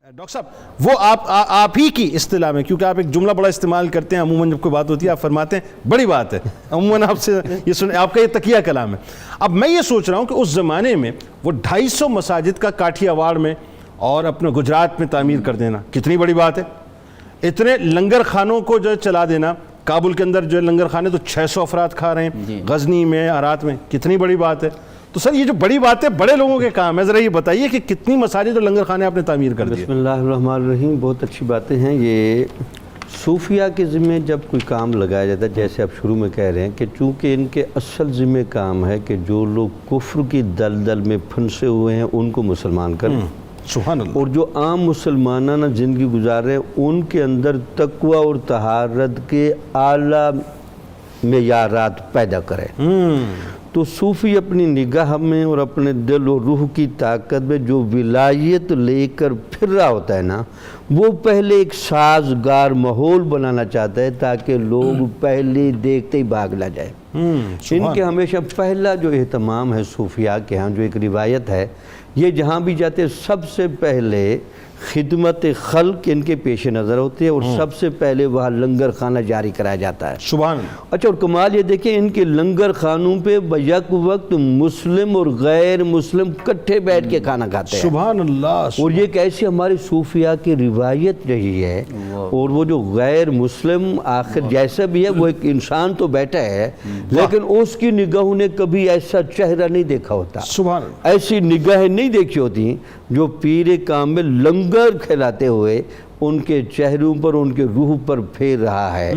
Doctor صاحب وہ آپ ہی کی اصطلاح میں، کیونکہ آپ ایک جملہ بڑا استعمال کرتے ہیں عموماً جب کوئی بات ہوتی ہے، آپ فرماتے ہیں بڑی بات ہے، عموماً آپ سے یہ سن، آپ کا یہ تکیہ کلام ہے۔ اب میں یہ سوچ رہا ہوں کہ اس زمانے میں وہ 250 مساجد کا کاٹھیا واڑ میں اور اپنے گجرات میں تعمیر کر دینا کتنی بڑی بات ہے۔ اتنے لنگر خانوں کو جو چلا دینا، کابل کے اندر جو لنگر خانے تو 600 افراد کھا رہے ہیں، غزنی میں، ہرات میں، کتنی بڑی بات ہے۔ تو سر یہ جو بڑی بات ہے بڑے لوگوں کے کام ہے، ذرا یہ بتائیے کہ کتنی مساجد اور لنگر خانے آپ نے تعمیر کر دیے۔ بسم اللہ الرحمن الرحیم، بہت اچھی باتیں ہیں۔ یہ صوفیہ کے ذمہ جب کوئی کام لگایا جاتا ہے، جیسے آپ شروع میں کہہ رہے ہیں کہ چونکہ ان کے اصل ذمہ کام ہے کہ جو لوگ کفر کی دلدل میں پھنسے ہوئے ہیں ان کو مسلمان کریں، سبحان اللہ، اور جو عام مسلمانانہ زندگی گزار رہے ہیں ان کے اندر تقوی اور طہارت کے اعلیٰ معیارات پیدا کریں۔ تو صوفی اپنی نگاہ میں اور اپنے دل و روح کی طاقت میں جو ولایت لے کر پھر رہا ہوتا ہے نا، وہ پہلے ایک سازگار ماحول بنانا چاہتا ہے تاکہ لوگ پہلے دیکھتے ہی بھاگ نہ جائے۔ ان کے ہمیشہ پہلا جو اہتمام ہے صوفیاء کے ہاں، جو ایک روایت ہے، یہ جہاں بھی جاتے سب سے پہلے خدمت خلق ان کے پیش نظر ہوتے ہیں، اور سب سے پہلے وہاں لنگر خانہ جاری کرایا جاتا ہے۔ سبحان اللہ۔ اچھا، اور کمال یہ دیکھیں ان کے لنگر خانوں پہ بیک وقت مسلم اور غیر مسلم کٹھے بیٹھ کے کھانا کھاتے ہیں۔ سبحان اللہ۔ اور یہ کیسے ہماری صوفیاء کی روایت رہی ہے، اور وہ جو غیر مسلم آخر جیسا بھی ہے وہ ایک انسان تو بیٹھا ہے، لیکن اس کی نگاہوں نے کبھی ایسا چہرہ نہیں دیکھا ہوتا، سبحان اللہ، ایسی نگاہیں نہیں دیکھی ہوتی جو پیر کامل لنگر کھلاتے ہوئے ان کے چہروں پر، ان کے روح پر پھیر رہا ہے۔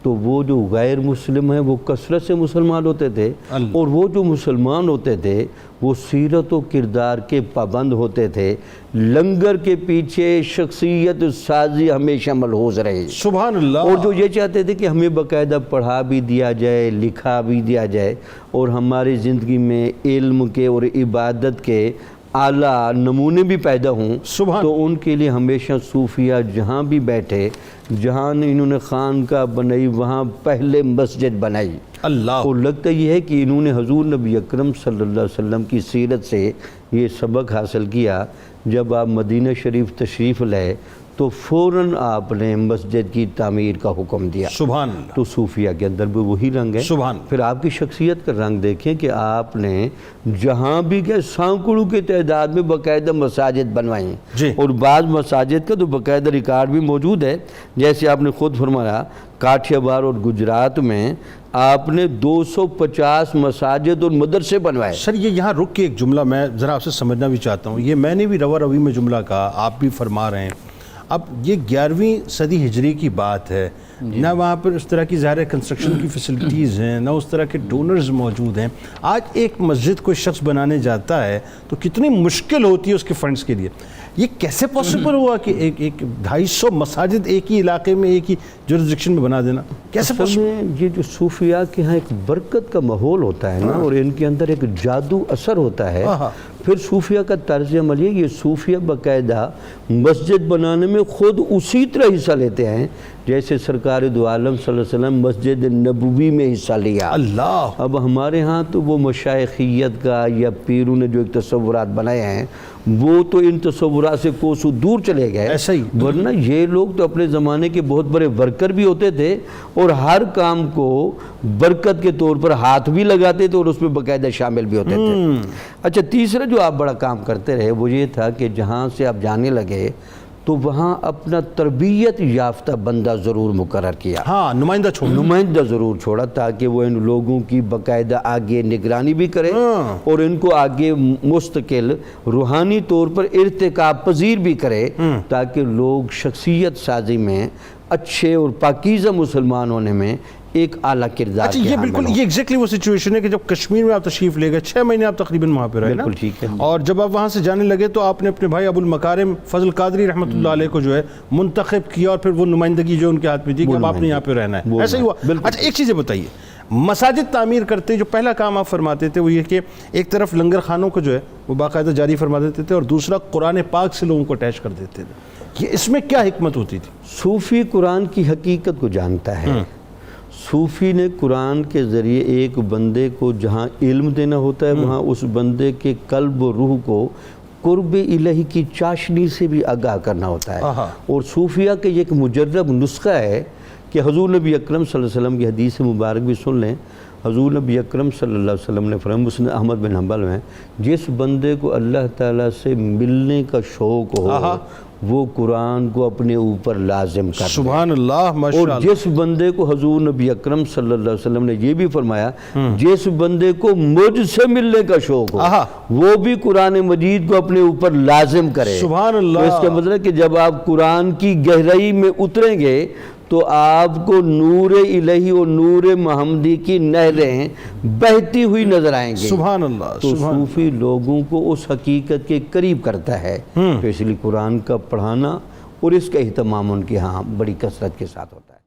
تو وہ جو غیر مسلم ہیں وہ کثرت سے مسلمان ہوتے تھے، اور وہ جو مسلمان ہوتے تھے وہ سیرت و کردار کے پابند ہوتے تھے، لنگر کے پیچھے شخصیت سازی ہمیشہ ملحوظ رہے۔ سبحان اللہ۔ اور جو یہ چاہتے تھے کہ ہمیں باقاعدہ پڑھا بھی دیا جائے، لکھا بھی دیا جائے، اور ہماری زندگی میں علم کے اور عبادت کے اعلیٰ نمونے بھی پیدا ہوں، تو ان کے لیے ہمیشہ صوفیہ جہاں بھی بیٹھے، جہاں انہوں نے خانقاہ بنائی وہاں پہلے مسجد بنائی۔ اللہ، اور لگتا یہ ہے کہ انہوں نے حضور نبی اکرم صلی اللہ علیہ وسلم کی سیرت سے یہ سبق حاصل کیا۔ جب آپ مدینہ شریف تشریف لائے تو فوراً آپ نے مسجد کی تعمیر کا حکم دیا۔ سبحان اللہ۔ تو صوفیہ کے اندر بھی وہی رنگ ہے۔ سبحان۔ پھر آپ کی شخصیت کا رنگ دیکھیں کہ آپ نے جہاں بھی گئے سینکڑوں کی تعداد میں باقاعدہ مساجد بنوائیں، اور بعض مساجد کا تو باقاعدہ ریکارڈ بھی موجود ہے، جیسے آپ نے خود فرمایا کاٹھیا واڑ اور گجرات میں آپ نے 250 مساجد اور مدرسے بنوائے۔ سر یہ یہاں رک کے ایک جملہ میں ذرا آپ سے سمجھنا بھی چاہتا ہوں، یہ میں نے بھی روا روی میں جملہ کہا، آپ بھی فرما رہے ہیں۔ اب یہ 11ویں صدی ہجری کی بات ہے، نہ وہاں پر اس طرح کی ظاہر کنسٹرکشن کی فیسلٹیز ہیں، نہ اس طرح کے ڈونرز موجود ہیں۔ آج ایک مسجد کوئی شخص بنانے جاتا ہے تو کتنی مشکل ہوتی ہے اس کے فنڈز کے لیے۔ یہ کیسے پاسبل ہوا کہ ایک 250 مساجد ایک ہی علاقے میں ایک ہی جورسڈکشن میں بنا دینا؟ کیسے اصل میں یہ جو صوفیاء کے ہاں ایک برکت کا ماحول ہوتا ہے نا، اور ان کے اندر ایک جادو اثر ہوتا ہے۔ پھر صوفیاء کا طرز عمل یہ صوفیاء باقاعدہ مسجد بنانے میں خود اسی طرح حصہ لیتے ہیں جیسے سرکار دو عالم صلی اللہ علیہ وسلم مسجد نبوی میں حصہ لیا۔ اللہ، اب ہمارے ہاں تو وہ مشائخیت کا یا پیروں نے جو ایک تصورات بنائے ہیں وہ تو ان تصورات سے کوسوں دور چلے گئے، ایسا ہی، ورنہ یہ لوگ تو اپنے زمانے کے بہت بڑے ورکر بھی ہوتے تھے، اور ہر کام کو برکت کے طور پر ہاتھ بھی لگاتے تھے اور اس میں باقاعدہ شامل بھی ہوتے تھے۔ اچھا، تیسرا جو آپ بڑا کام کرتے رہے وہ یہ تھا کہ جہاں سے آپ جانے لگے تو وہاں اپنا تربیت یافتہ بندہ ضرور مقرر کیا، ہاں، نمائندہ ضرور چھوڑا، تاکہ وہ ان لوگوں کی باقاعدہ آگے نگرانی بھی کرے اور ان کو آگے مستقل روحانی طور پر ارتقاء پذیر بھی کرے، تاکہ لوگ شخصیت سازی میں اچھے اور پاکیزہ مسلمان ہونے میں ایک اعلیٰ کردار۔ اچھا، یہ بالکل یہ ایگزیکٹلی وہ سچویشن ہے کہ جب کشمیر میں آپ تشریف لے گئے، 6 مہینے آپ تقریباً وہاں پہ رہے نا، بالکل ٹھیک ہے، اور جب آپ وہاں سے جانے لگے تو آپ نے اپنے بھائی ابو المکارم فضل قادری رحمۃ اللہ علیہ کو جو ہے منتخب کیا، اور پھر وہ نمائندگی جو ان کے ہاتھ میں دی کہ اب آپ نے یہاں پہ رہنا ہے، ایسا ہی ہوا۔ اچھا، ایک چیز بتائیے، مساجد تعمیر کرتے جو پہلا کام آپ فرماتے تھے وہ یہ کہ ایک طرف لنگر خانوں کو جو ہے وہ باقاعدہ جاری فرما دیتے تھے، اور دوسرا قرآن پاک سے لوگوں کو اٹیچ کر دیتے تھے، یہ اس میں کیا حکمت ہوتی تھی؟ صوفی قرآن کی حقیقت کو جانتا ہے۔ صوفی نے قرآن کے ذریعے ایک بندے کو جہاں علم دینا ہوتا ہے وہاں اس بندے کے قلب و روح کو قرب الہی کی چاشنی سے بھی آگاہ کرنا ہوتا ہے. آہا. اور صوفیہ کے یہ ایک مجرب نسخہ ہے کہ حضور نبی اکرم صلی اللہ علیہ وسلم کی حدیث مبارک بھی سن لیں. حضور نبی اکرم صلی اللہ علیہ وسلم نے فرمایا مسند احمد بن حنبل میں، جس بندے کو اللہ تعالیٰ سے ملنے کا شوق ہو آہا. وہ قرآن کو اپنے اوپر لازم کر لے. سبحان اللہ، ماشاء اور اللہ. جس بندے کو حضور نبی اکرم صلی اللہ علیہ وسلم نے یہ بھی فرمایا جس بندے کو مجھ سے ملنے کا شوق ہو آہا. وہ بھی قرآن مجید کو اپنے اوپر لازم کرے. سبحان اللہ. تو اس کا مطلب ہے کہ جب آپ قرآن کی گہرائی میں اتریں گے تو آپ کو نور الہی اور نور محمدی کی نہریں بہتی ہوئی نظر آئیں گے. سبحان اللہ. تو صوفی لوگوں کو اس حقیقت کے قریب کرتا ہے. تو اس لیے قرآن کا پڑھانا اور اس کا اہتمام ان کے ہاں بڑی کثرت کے ساتھ ہوتا ہے.